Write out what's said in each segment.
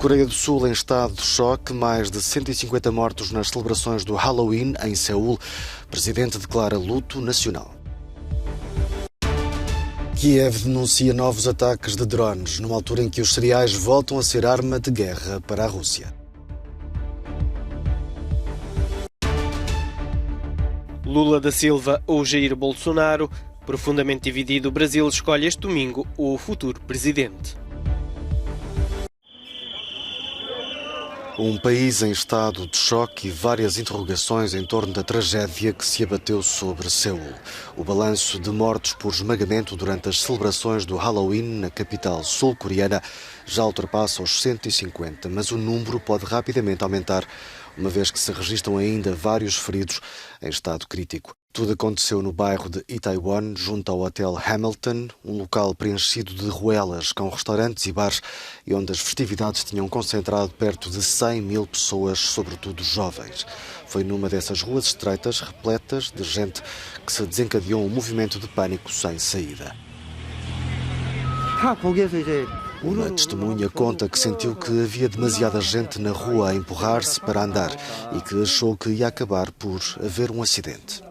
Coreia do Sul em estado de choque, mais de 150 mortos nas celebrações do Halloween em Seul. O presidente declara luto nacional. Kiev denuncia novos ataques de drones, numa altura em que os cereais voltam a ser arma de guerra para a Rússia. Lula da Silva ou Jair Bolsonaro, profundamente dividido, o Brasil escolhe este domingo o futuro presidente. Um país em estado de choque e várias interrogações em torno da tragédia que se abateu sobre Seul. O balanço de mortos por esmagamento durante as celebrações do Halloween na capital sul-coreana já ultrapassa os 150, mas o número pode rapidamente aumentar, uma vez que se registram ainda vários feridos em estado crítico. Tudo aconteceu no bairro de Itaewon, junto ao Hotel Hamilton, um local preenchido de ruelas com restaurantes e bares e onde as festividades tinham concentrado perto de 100 mil pessoas, sobretudo jovens. Foi numa dessas ruas estreitas, repletas de gente, que se desencadeou um movimento de pânico sem saída. Uma testemunha conta que sentiu que havia demasiada gente na rua a empurrar-se para andar e que achou que ia acabar por haver um acidente.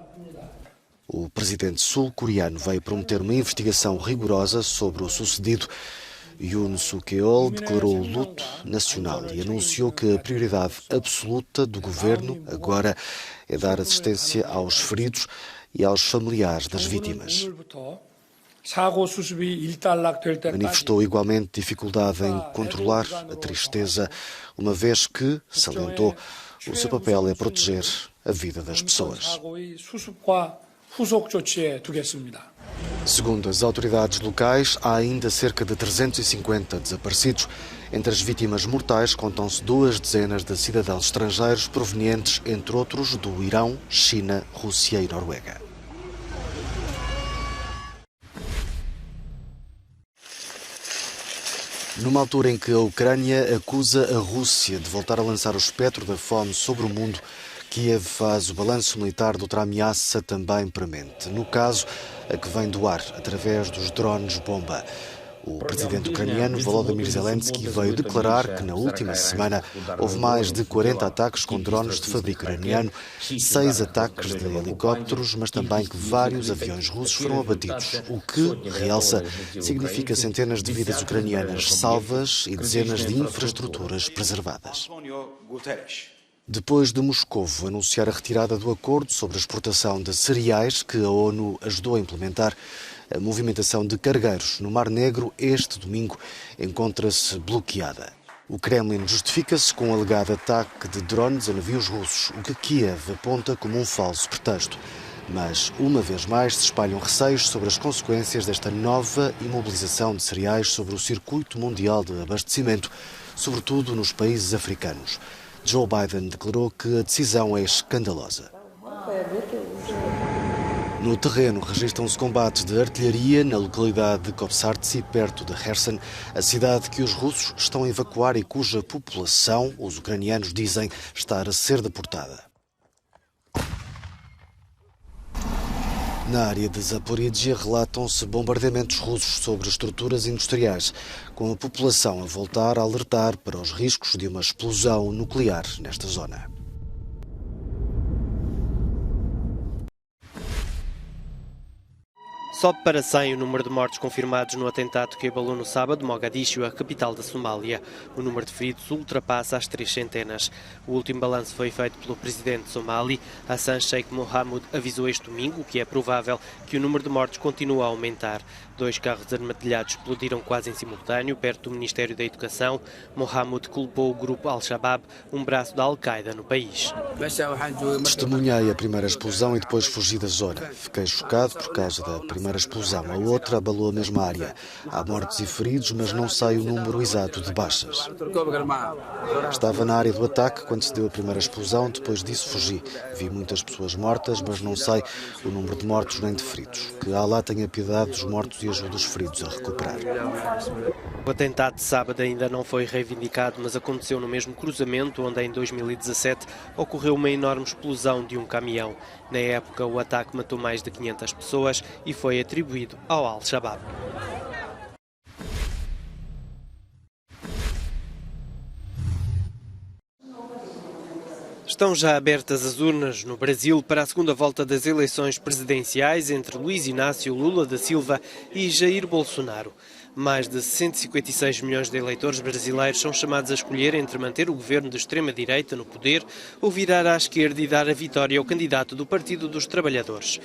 O presidente sul-coreano veio prometer uma investigação rigorosa sobre o sucedido. Yoon Suk-yeol declarou o luto nacional e anunciou que a prioridade absoluta do governo agora é dar assistência aos feridos e aos familiares das vítimas. Manifestou igualmente dificuldade em controlar a tristeza, uma vez que, salientou, o seu papel é proteger a vida das pessoas. Segundo as autoridades locais, há ainda cerca de 350 desaparecidos. Entre as vítimas mortais contam-se 2 dezenas de cidadãos estrangeiros provenientes, entre outros, do Irão, China, Rússia e Noruega. Numa altura em que a Ucrânia acusa a Rússia de voltar a lançar o espectro da fome sobre o mundo, Kiev faz o balanço militar de outra ameaça também premente. No caso, a que vem do ar, através dos drones-bomba. O presidente ucraniano Volodymyr Zelensky veio declarar que na última semana houve mais de 40 ataques com drones de fabrico ucraniano, 6 ataques de helicópteros, mas também que vários aviões russos foram abatidos, o que, realça, significa centenas de vidas ucranianas salvas e dezenas de infraestruturas preservadas. Depois de Moscovo anunciar a retirada do acordo sobre a exportação de cereais que a ONU ajudou a implementar, a movimentação de cargueiros no Mar Negro este domingo encontra-se bloqueada. O Kremlin justifica-se com um alegado ataque de drones a navios russos, o que Kiev aponta como um falso pretexto. Mas, uma vez mais, se espalham receios sobre as consequências desta nova imobilização de cereais sobre o circuito mundial de abastecimento, sobretudo nos países africanos. Joe Biden declarou que a decisão é escandalosa. No terreno registram-se combates de artilharia na localidade de Kopsartsi, perto de Kherson, a cidade que os russos estão a evacuar e cuja população, os ucranianos dizem, estar a ser deportada. Na área de Zaporizhia relatam-se bombardeamentos russos sobre estruturas industriais, com a população a voltar a alertar para os riscos de uma explosão nuclear nesta zona. Sobe para 100 o número de mortos confirmados no atentado que abalou no sábado Mogadiscio, a capital da Somália. O número de feridos ultrapassa as 300. O último balanço foi feito pelo presidente somali. Hassan Sheikh Mohamud avisou este domingo que é provável que o número de mortos continue a aumentar. 2 carros armadilhados explodiram quase em simultâneo perto do Ministério da Educação. Mohamud culpou o grupo Al-Shabaab, um braço da Al-Qaeda no país. Testemunhei a primeira explosão e depois fugi da zona. Fiquei chocado por causa da primeira explosão. A outra abalou a mesma área. Há mortos e feridos, mas não sei o número exato de baixas. Estava na área do ataque quando se deu a primeira explosão. Depois disso fugi. Vi muitas pessoas mortas, mas não sei o número de mortos nem de feridos. Que Allah tenha piedade dos mortos e ajude os feridos a recuperar. O atentado de sábado ainda não foi reivindicado, mas aconteceu no mesmo cruzamento onde em 2017 ocorreu uma enorme explosão de um caminhão. Na época, o ataque matou mais de 500 pessoas e foi atribuído ao Al-Shabaab. Estão já abertas as urnas no Brasil para a segunda volta das eleições presidenciais entre Luiz Inácio Lula da Silva e Jair Bolsonaro. Mais de 156 milhões de eleitores brasileiros são chamados a escolher entre manter o governo de extrema-direita no poder ou virar à esquerda e dar a vitória ao candidato do Partido dos Trabalhadores.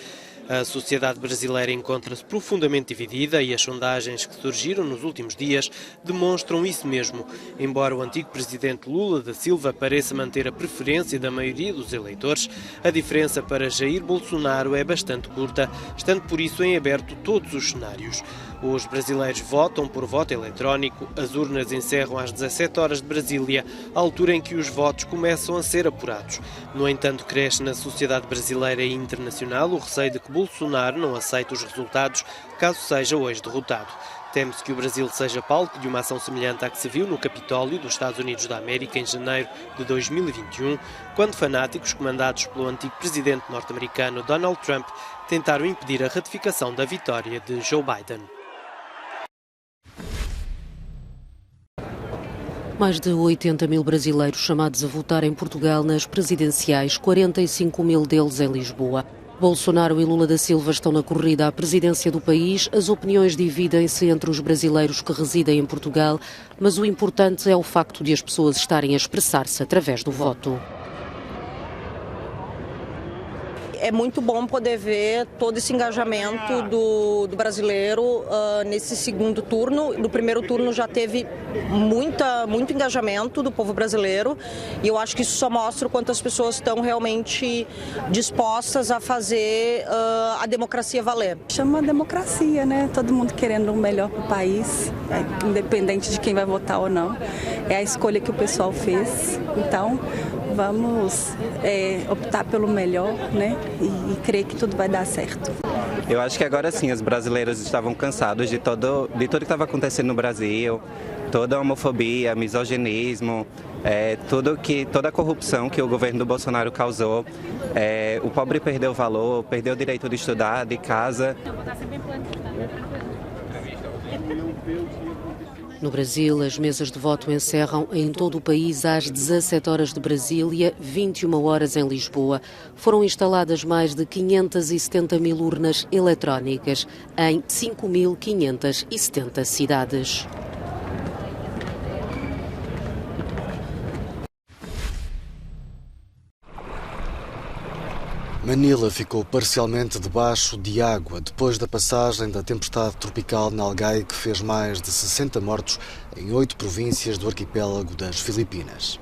A sociedade brasileira encontra-se profundamente dividida e as sondagens que surgiram nos últimos dias demonstram isso mesmo. Embora o antigo presidente Lula da Silva pareça manter a preferência da maioria dos eleitores, a diferença para Jair Bolsonaro é bastante curta, estando por isso em aberto todos os cenários. Os brasileiros votam por voto eletrónico, as urnas encerram às 17 horas de Brasília, a altura em que os votos começam a ser apurados. No entanto, cresce na sociedade brasileira e internacional o receio de que Bolsonaro não aceite os resultados, caso seja hoje derrotado. Teme-se que o Brasil seja palco de uma ação semelhante à que se viu no Capitólio dos Estados Unidos da América em janeiro de 2021, quando fanáticos comandados pelo antigo presidente norte-americano Donald Trump tentaram impedir a ratificação da vitória de Joe Biden. Mais de 80 mil brasileiros chamados a votar em Portugal nas presidenciais, 45 mil deles em Lisboa. Bolsonaro e Lula da Silva estão na corrida à presidência do país. As opiniões dividem-se entre os brasileiros que residem em Portugal, mas o importante é o facto de as pessoas estarem a expressar-se através do voto. É muito bom poder ver todo esse engajamento do brasileiro nesse segundo turno. No primeiro turno já teve muito engajamento do povo brasileiro e eu acho que isso só mostra o quanto as pessoas estão realmente dispostas a fazer a democracia valer. Chama democracia, né? Todo mundo querendo o melhor para o país, independente de quem vai votar ou não. É a escolha que o pessoal fez. Então, vamos optar pelo melhor, né? E crer que tudo vai dar certo. Eu acho que agora sim, os brasileiros estavam cansados de tudo que estava acontecendo no Brasil, toda a homofobia, misoginismo, toda a corrupção que o governo do Bolsonaro causou. O pobre perdeu o valor, perdeu o direito de estudar, de casa. No Brasil, as mesas de voto encerram em todo o país às 17 horas de Brasília, 21 horas em Lisboa. Foram instaladas mais de 570 mil urnas eletrónicas em 5.570 cidades. Manila ficou parcialmente debaixo de água depois da passagem da tempestade tropical Nalgae, que fez mais de 60 mortos em 8 províncias do arquipélago das Filipinas.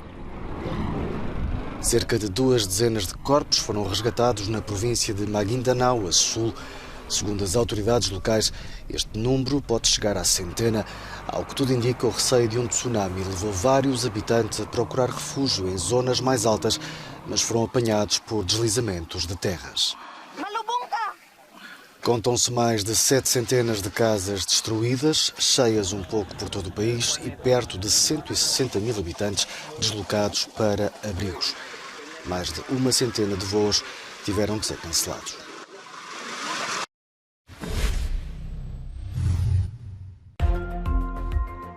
Cerca de 2 dezenas de corpos foram resgatados na província de Maguindanao, a sul. Segundo as autoridades locais, este número pode chegar à centena. Ao que tudo indica, o receio de um tsunami levou vários habitantes a procurar refúgio em zonas mais altas, mas foram apanhados por deslizamentos de terras. Contam-se mais de 7 centenas de casas destruídas, cheias um pouco por todo o país e perto de 160 mil habitantes deslocados para abrigos. Mais de uma centena de voos tiveram de ser cancelados.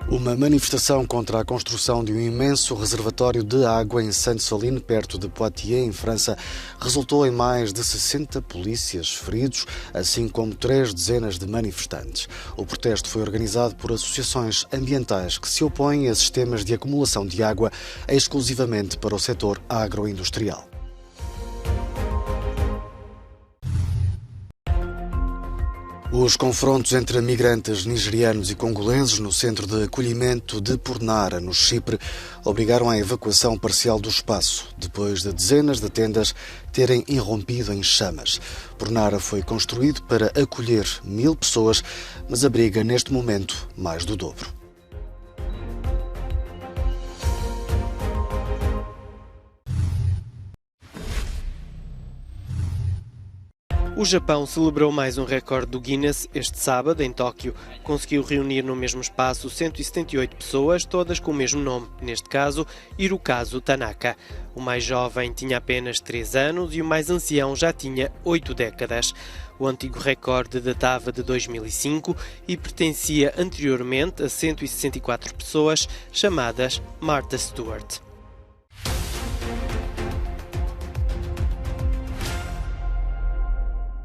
Uma manifestação contra a construção de um imenso reservatório de água em Sainte-Soline, perto de Poitiers, em França, resultou em mais de 60 polícias feridos, assim como 3 dezenas de manifestantes. O protesto foi organizado por associações ambientais que se opõem a sistemas de acumulação de água exclusivamente para o setor agroindustrial. Os confrontos entre migrantes nigerianos e congoleses no centro de acolhimento de Pornara, no Chipre, obrigaram à evacuação parcial do espaço, depois de dezenas de tendas terem irrompido em chamas. Pornara foi construído para acolher 1000 pessoas, mas abriga neste momento mais do dobro. O Japão celebrou mais um recorde do Guinness este sábado, em Tóquio. Conseguiu reunir no mesmo espaço 178 pessoas, todas com o mesmo nome, neste caso, Hirokazu Tanaka. O mais jovem tinha apenas 3 anos e o mais ancião já tinha 8 décadas. O antigo recorde datava de 2005 e pertencia anteriormente a 164 pessoas, chamadas Martha Stewart.